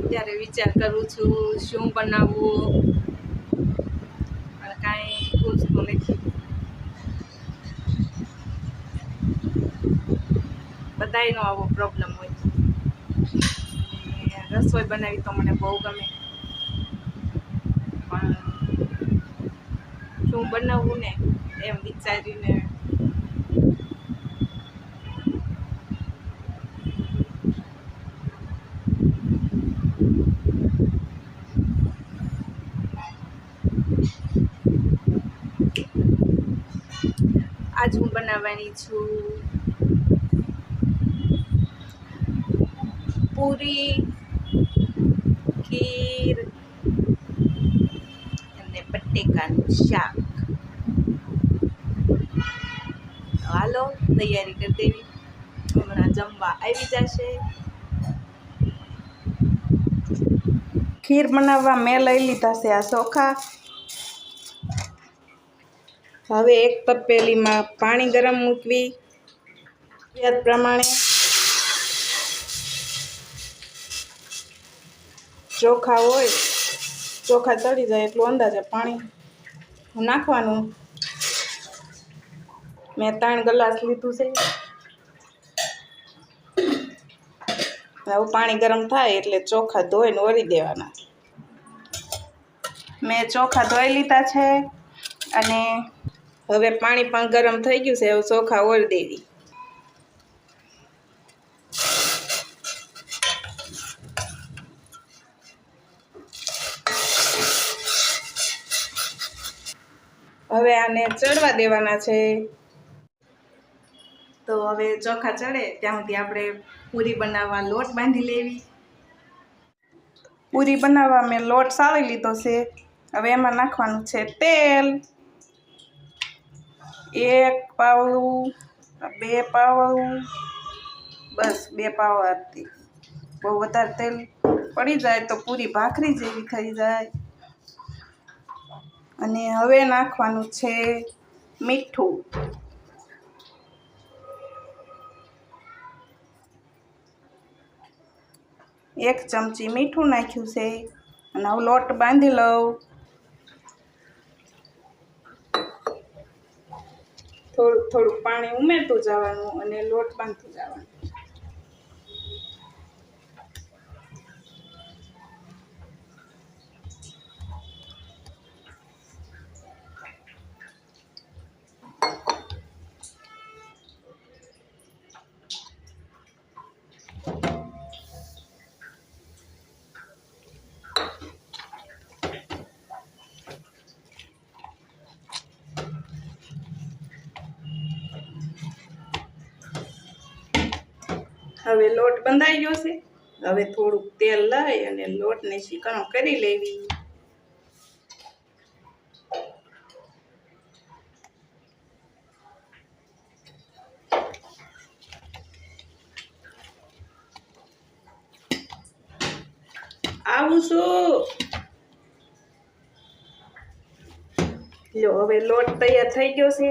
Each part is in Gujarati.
ત્યારે વિચાર કરું છું શું બનાવવું, અને કાંઈ પૂછતું નથી. બધાયનો આવો પ્રોબ્લેમ હોય. રસોઈ બનાવી તો મને બહુ ગમે, પણ શું બનાવવું ને એમ વિચારીને આજ હું બનાવવાની છું પૂરી, ખીર અને બટેકાનું શાક. હાલો તૈયારી કરી દેવી, હમણાં જમવા આવી જશે. ખીર બનાવવા મેં લઈ લીધા છે આ ચોખા. હવે એક તપેલીમાં પાણી ગરમ મૂકવી, જરૂરિયાત પ્રમાણે ચોખા હોય, ચોખા ચડી જાય એટલું અંદાજે પાણી નાખવાનું. મેં 3 ગ્લાસ લીધું છે. હવે પાણી ગરમ થાય એટલે ચોખા ધોઈને ઓરી દેવાના. મેં ચોખા ધોઈ લીધા છે અને હવે પાણી પણ ગરમ થઈ ગયું છે. હવે ચોખા ઓરી દેવી. હવે આને ચડવા દેવાના છે. તો હવે ચોખા ચડે ત્યાં સુધી આપણે પૂરી બનાવવા લોટ બાંધી લેવી. પૂરી બનાવવા મેં લોટ સાળી લીધો છે. હવે એમાં નાખવાનું છે તેલ. 1 પાવડું, 2 પાવડું, બસ 2 પાવડાથી. બહુ વધારે તેલ પડી જાય તો પૂરી ભાખરી જેવી થઈ જાય. અને હવે નાખવાનું છે મીઠું. 1 ચમચી મીઠું નાખ્યું છે. અને હવે લોટ બાંધી લઉં. થોડુંક થોડુંક પાણી ઉમેરતું જવાનું અને લોટ બાંધતું જવાનું. હવે લોટ બંધાઈ ગયો છે. હવે થોડુંક તેલ લઈ અને લોટને ચીકણો કરી લેવી. આવું છું. લો હવે લોટ તૈયાર થઈ ગયો છે.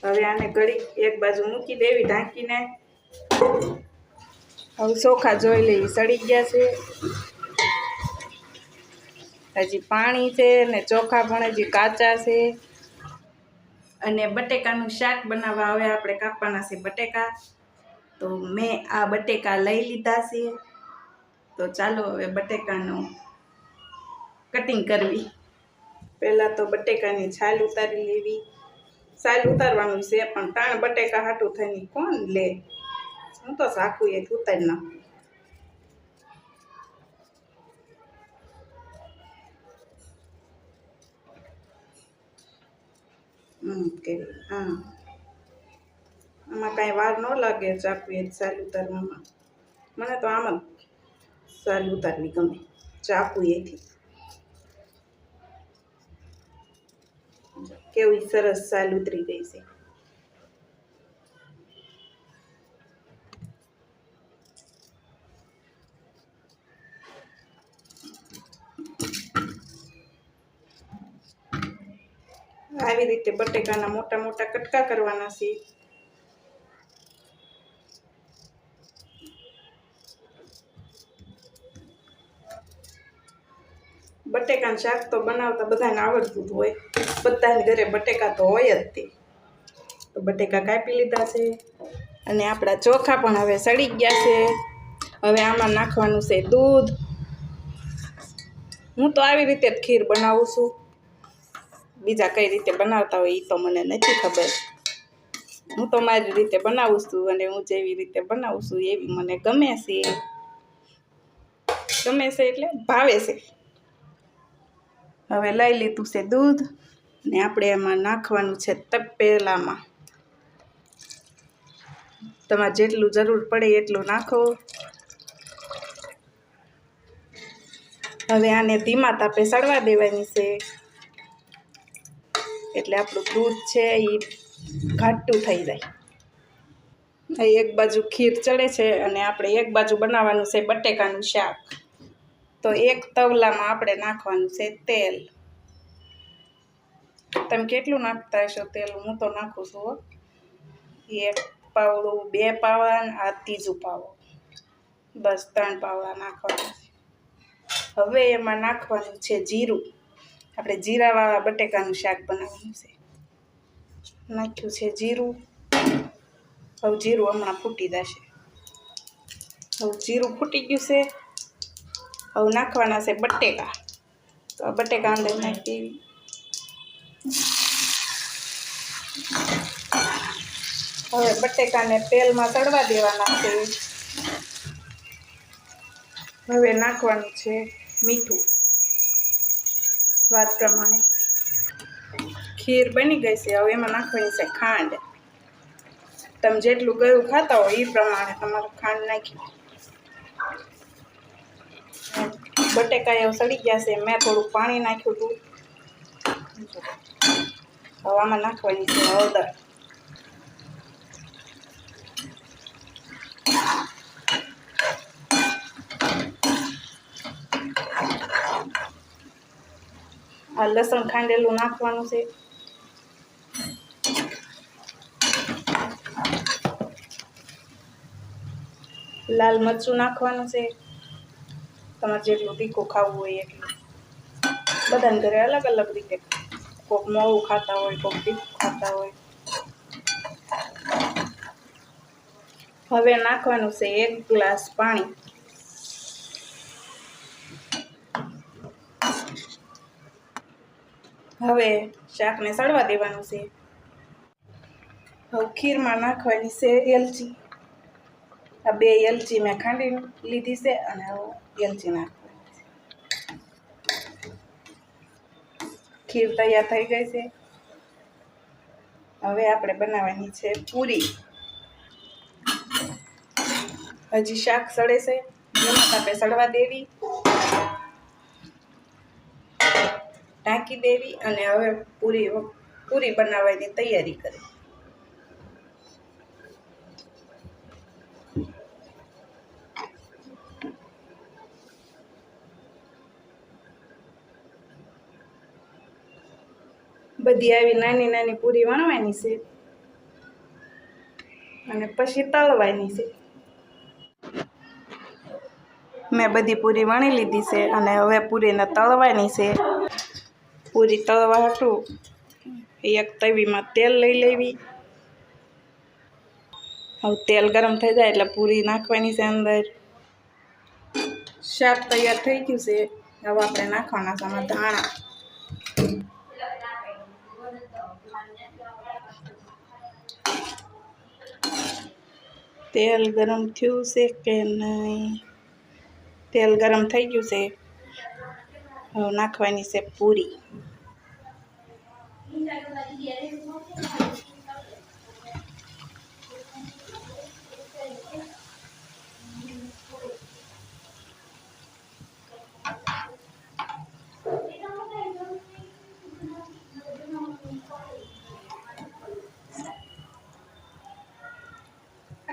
હવે આને ઘડી એક બાજુ મૂકી દેવી ઢાંકીને. હવે ચોખા જોઈ લેવી સડી ગયા છે. હજી પાણી છે ને ચોખા પણ હજી કાચા છે. અને બટેકાનું શાક બનાવવા હવે આપણે કાપવાના છે બટેકા. તો મેં આ બટેકા લઈ લીધા છે. તો ચાલો હવે બટેકાનું કટિંગ કરવી. પહેલાં તો બટેકાની છાલ ઉતારી લેવી. છાલ ઉતારવાનું છે પણ 3 બટેકા હાટું થઈને કોણ લે. હું તો સાકું એ ઉતારી નાખું. હા, આમાં કાંઈ વાર ન લાગે ચાકુ એ છાલ ઉતારવામાં. મને તો આમ જ છાલ ઉતારવી ગમે ચાકુ એથી. કેવી સરસ છાલ ઉતરી ગઈ છે. આવી રીતે બટેકાના મોટા મોટા કટકા કરવાના છે. બટેકાનું શાક તો બનાવતા બધાને આવડતું જ હોય, બધાને ઘરે બટેકા તો હોય જ તે. તો બટેકા કાપી લીધા છે અને આપણા ચોખા પણ હવે સડી ગયા છે. હવે આમાં નાખવાનું છે દૂધ. હું તો આવી રીતે જ ખીર બનાવું છું, બીજા કઈ રીતે બનાવતા હોય એ તો મને નથી ખબર. હું તો મારી રીતે બનાવું છું અને હું જેવી રીતે બનાવું છું એવી મને ગમે છે. ગમે છે એટલે ભાવે છે. હવે લઈ લીધું છે દૂધ ને આપણે એમાં નાખવાનું છે તપેલામાં. તમારે જેટલું જરૂર પડે એટલું નાખો. હવે આને ધીમા તાપે સડવા દેવાની છે, એટલે આપણું દૂધ છે એ ઘાટું થઈ જાય. એક બાજુ ખીર ચડે છે અને આપણે એક બાજુ બનાવવાનું છે બટેકાનું શાક. તો એક તવલામાં આપણે નાખવાનું છે તેલ. તમે કેટલું નાખતા હશો તેલ? હું તો નાખું છું 1 પાવડું, 2 પાવડા, આ 3 પાવડું, બસ 3 પાવડા નાખવાના છે. હવે એમાં નાખવાનું છે જીરું. આપણે જીરાવાળા બટેકાનું શાક બનાવવાનું છે. નાખ્યું છે જીરું. હવે જીરું હમણાં ફૂટી જશે. હવે જીરું ફૂટી ગયું છે. હવે નાખવાના છે બટેકા. તો આ બટેકા અંદર નાખી દેવી. હવે બટેકાને તેલમાં તળવા દેવાના છે. હવે નાખવાનું છે મીઠું સ્વાદ પ્રમાણે. ખીર બની ગઈ છે. હવે એમાં નાખવાની છે ખાંડ. તમે જેટલું ગળ્યું ખાતા હોય એ પ્રમાણે તમારે ખાંડ નાખી. બટેકા એવું સડી ગયા છે. મેં થોડું પાણી નાખ્યું હતું. હવે આમાં નાખવાની છે હળદર. આ લસણ ખાંડેલું નાખવાનું છે. લાલ મરચું નાખવાનું છે. તમારે જેટલું તીખું ખાવું હોય એટલું. બધાને ઘરે અલગ અલગ રીતે, કોક મોળું ખાતા હોય, કોક તીખું ખાતા હોય. હવે નાખવાનું છે 1 ગ્લાસ પાણી. હવે શાકને સડવા દેવાનું છે. હવે ખીરમાં નાખવાની છે એલચી. આ 2 એલચી મેં ખાંડી લીધી છે અને હવે એલચી નાખવાની છે. ખીર તૈયાર થઈ ગઈ છે. હવે આપણે બનાવવાની છે પૂરી. હજી શાક સડે છે, ધીમા તાપે સડવા દેવી, ઢાંકી દેવી અને હવે પૂરી બનાવવાની તૈયારી કરી. બધી આવી નાની નાની પૂરી વણવાની છે અને પછી તળવાની છે. મેં બધી પૂરી વણી લીધી છે અને હવે પૂરીને તળવાની છે. પૂરી તળવા હાટું એક તવીમાં તેલ લઈ લેવી. હવે તેલ ગરમ થઈ જાય એટલે પૂરી નાખવાની છે અંદર. શાક તૈયાર થઈ ગયું છે. હવે આપણે નાખવાના છે આમાં ધાણા. તેલ ગરમ થયું છે કે નહીં? તેલ ગરમ થઈ ગયું છે. હવે નાખવાની છે પૂરી.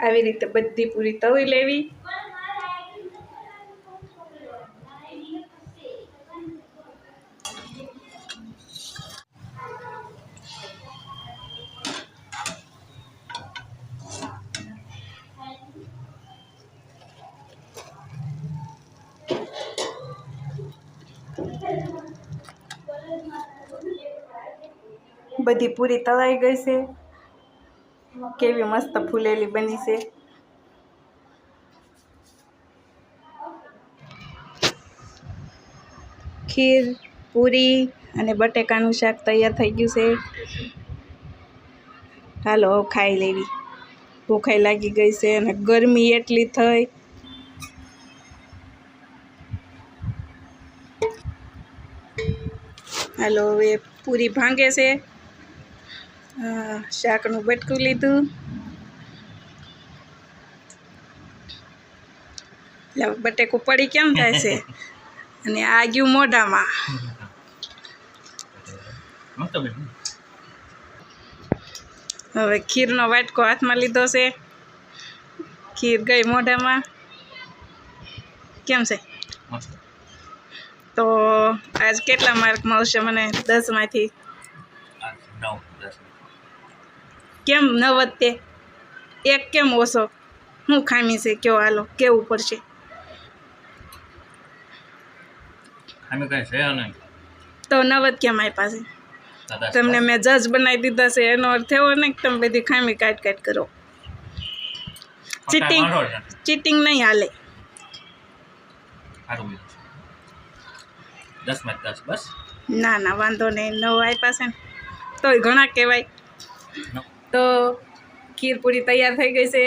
આવી રીતે બધી પૂરી તળી લેવી. બધી પૂરી તળાઈ ગઈ છે, કેવી મસ્ત ફૂલેલી બની છે। ખીર, પૂરી અને બટેકાનું શાક તૈયાર થઈ ગયું છે। હાલો ખાઈ લેવી, ભૂખાઈ લાગી ગઈ છે અને ગરમી એટલી થઈ। હાલો હવે પૂરી ભાંગે છે, શાકનું બટકું લીધું, બટેકું પડી કેમ થાય છે અને આ ગયું મોઢામાં। હવે ખીરનો વાટકો હાથમાં લીધો છે, ખીર ગઈ મોઢામાં, કેમ છે? તો આજ કેટલા માર્ક મળશે મને 10 માંથી? 9. કેમ 9 તે એક કેમ ઓછો? શું ખામી છે કયો? હાલો કેવું પડશે। ખામી કઈ છે નહીં તો 9 કેમ આપ્યા છે? તમને મેં જજ બનાવી દીધા છે, એનો અર્થ એવો નહીં કે તમે બધી ખામી કાઢ કરો। ચીટિંગ નહીં હાલે। 10 માં 10 બસ। ના ના વાંધો નહીં, 9 આપ્યા છે ને તોય ઘણા કહેવાય। તો ખીર પૂરી તૈયાર થઈ ગઈ છે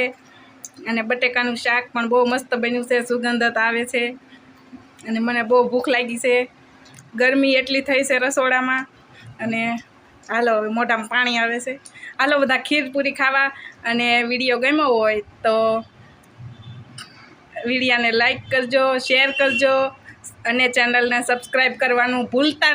અને બટેકાનું શાક પણ બહુ મસ્ત બન્યું છે, સુગંધ આવે છે અને મને બહુ ભૂખ લાગી છે, ગરમી એટલી થઈ છે રસોડામાં અને હાલો હવે મોઢામાં પાણી આવે છે। હાલો બધા ખીર પૂરી ખાવા, અને વિડીયો ગમ્યો હોય તો વિડીયાને લાઈક કરજો, શેર કરજો અને ચેનલને સબસ્ક્રાઈબ કરવાનું ભૂલતા નહીં।